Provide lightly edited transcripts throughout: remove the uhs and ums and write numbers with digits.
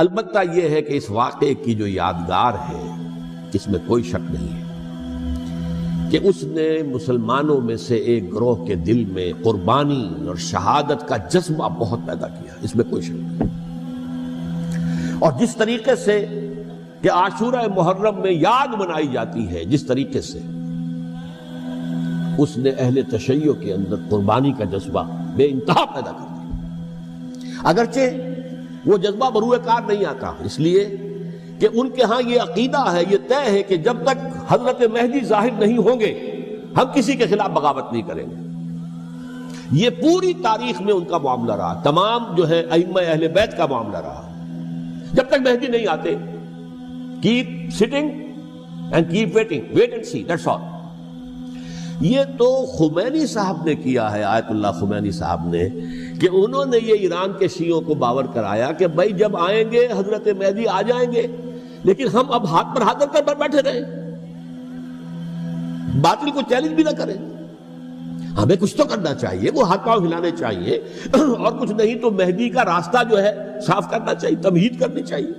البتہ یہ ہے کہ اس واقعے کی جو یادگار ہے اس میں کوئی شک نہیں ہے کہ اس نے مسلمانوں میں سے ایک گروہ کے دل میں قربانی اور شہادت کا جذبہ بہت پیدا کیا، اس میں کوئی شک نہیں۔ اور جس طریقے سے کہ عاشورہ محرم میں یاد منائی جاتی ہے، جس طریقے سے اس نے اہل تشیع کے اندر قربانی کا جذبہ بے انتہا پیدا کر دیا، اگرچہ وہ جذبہ بروئے کار نہیں آتا، اس لیے کہ ان کے ہاں یہ عقیدہ ہے، یہ طے ہے کہ جب تک حضرت مہدی ظاہر نہیں ہوں گے ہم کسی کے خلاف بغاوت نہیں کریں گے۔ یہ پوری تاریخ میں ان کا معاملہ رہا، تمام جو ہے ائمہ اہل بیت کا معاملہ رہا، جب تک مہدی نہیں آتے keep sitting and keep waiting, wait and see, that's all۔ یہ تو خمینی صاحب نے کیا ہے، آیت اللہ خمینی صاحب نے، کہ انہوں نے یہ ایران کے شیعوں کو باور کرایا کہ بھائی جب آئیں گے حضرت مہدی آ جائیں گے، لیکن ہم اب ہاتھ پر ہاتھ رکھ کر بیٹھے رہیں، باطل کو چیلنج بھی نہ کریں، ہمیں کچھ تو کرنا چاہیے، وہ ہاتھ پاؤں ہلانے چاہیے، اور کچھ نہیں تو مہدی کا راستہ جو ہے صاف کرنا چاہیے، تمہید کرنی چاہیے،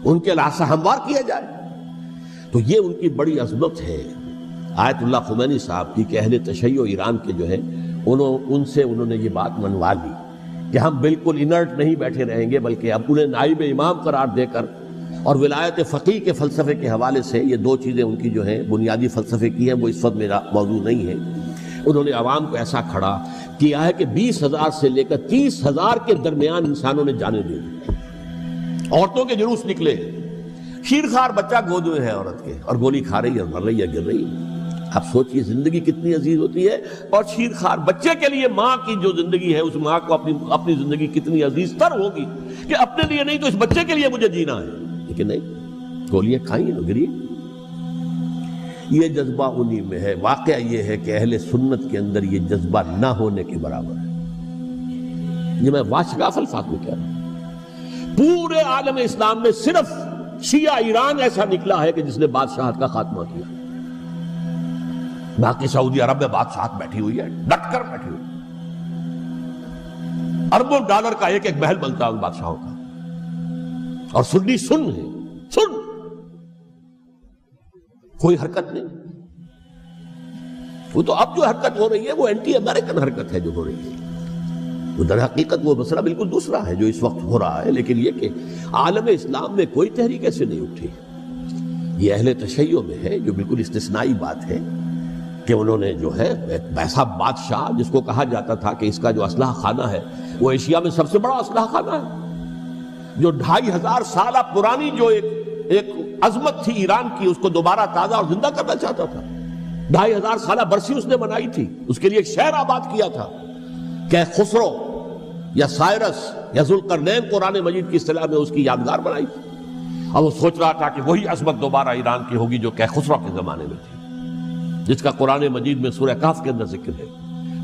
ان کے راستہ ہموار کیا جائے۔ تو یہ ان کی بڑی عظمت ہے آیت اللہ خمینی صاحب کی کہ اہل تشیع ایران کے جو ہے ان سے انہوں نے یہ بات منوا لی کہ ہم بالکل انرٹ نہیں بیٹھے رہیں گے، بلکہ اب انہیں نائب امام قرار دے کر اور ولایت فقیہ کے فلسفے کے حوالے سے، یہ دو چیزیں ان کی جو ہیں بنیادی فلسفے کی ہیں، وہ اس وقت میرا موضوع نہیں ہے، انہوں نے عوام کو ایسا کھڑا کیا ہے کہ 20,000 سے لے کر 30,000 کے درمیان انسانوں نے جانیں دی، عورتوں کے جلوس نکلے، شیرخوار بچہ گود میں ہے عورت کے، اور گولی کھا رہی ہے، مر رہی ہے، گر رہی ہے۔ آپ سوچئے زندگی کتنی عزیز ہوتی ہے، اور شیرخوار بچے کے لیے ماں کی جو زندگی ہے، اس ماں کو اپنی زندگی کتنی عزیز تر ہوگی کہ اپنے لیے نہیں تو اس بچے کے لیے مجھے جینا ہے، لیکن نہیں، گولیاں کھائیں گے، گری۔ یہ جذبہ انہی میں ہے۔ واقعہ یہ ہے کہ اہل سنت کے اندر یہ جذبہ نہ ہونے کے برابر ہے، یہ میں واشگاف الفاظ میں کہہ رہا ہوں۔ پورے عالم اسلام میں صرف شیعہ ایران ایسا نکلا ہے کہ جس نے بادشاہت کا خاتمہ کیا، باقی سعودی عرب میں بادشاہت بیٹھی ہوئی ہے، ڈٹ کر بیٹھی ہوئی، اربوں ڈالر کا ایک ایک محل بنتا ہے ان بادشاہوں کا، اور سنی سن ہے، سن، کوئی حرکت نہیں۔ وہ تو اب جو حرکت ہو رہی ہے وہ اینٹی امریکن حرکت ہے جو ہو رہی ہے، وہ در حقیقت وہ مسئلہ بالکل دوسرا ہے جو اس وقت ہو رہا ہے، لیکن یہ کہ عالم اسلام میں کوئی تحریک ایسے نہیں اٹھی۔ یہ اہل تشیع میں ہے جو بالکل استثنائی بات ہے کہ انہوں نے جو ہے ایک ایسا بادشاہ جس کو کہا جاتا تھا کہ اس کا جو اسلحہ خانہ ہے وہ ایشیا میں سب سے بڑا اسلحہ خانہ ہے، جو 2500 سالہ پرانی جو ایک عظمت تھی ایران کی، اس کو دوبارہ تازہ اور زندہ کرنا چاہتا تھا۔ 2500 سالہ برسی اس نے منائی تھی، اس کے لیے ایک شہر آباد کیا تھا کہ خسرو یا سائرس یا ذوالقرنین قرآن مجید کی اصطلاح میں اس کی یادگار بنائی تھی، اور وہ سوچ رہا تھا کہ وہی عظمت دوبارہ ایران کی ہوگی جو کہ خسرو کے زمانے میں تھی، جس کا قرآن مجید میں سورہ کہف کے اندر ذکر ہے،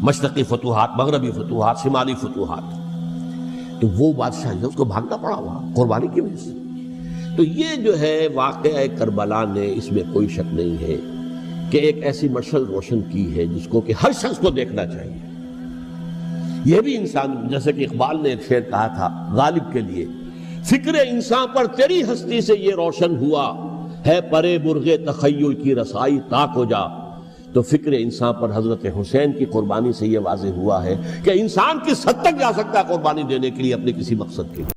مشرقی فتوحات، مغربی فتوحات، شمالی فتوحات۔ تو وہ بادشاہ ہے، اس کو بھاگنا پڑا وہاں قربانی کی وجہ سے۔ تو یہ جو ہے واقعہ کربلا نے، اس میں کوئی شک نہیں ہے کہ ایک ایسی مشعل روشن کی ہے جس کو کہ ہر شخص کو دیکھنا چاہیے۔ یہ بھی انسان، جیسے کہ اقبال نے ایک شعر کہا تھا غالب کے لیے، فکر انسان پر تیری ہستی سے یہ روشن ہوا ہے، پرے مرغ تخیل کی رسائی تاک ہو جا۔ تو فکر انسان پر حضرت حسین کی قربانی سے یہ واضح ہوا ہے کہ انسان کس حد تک جا سکتا ہے قربانی دینے کے لیے اپنے کسی مقصد کے لیے۔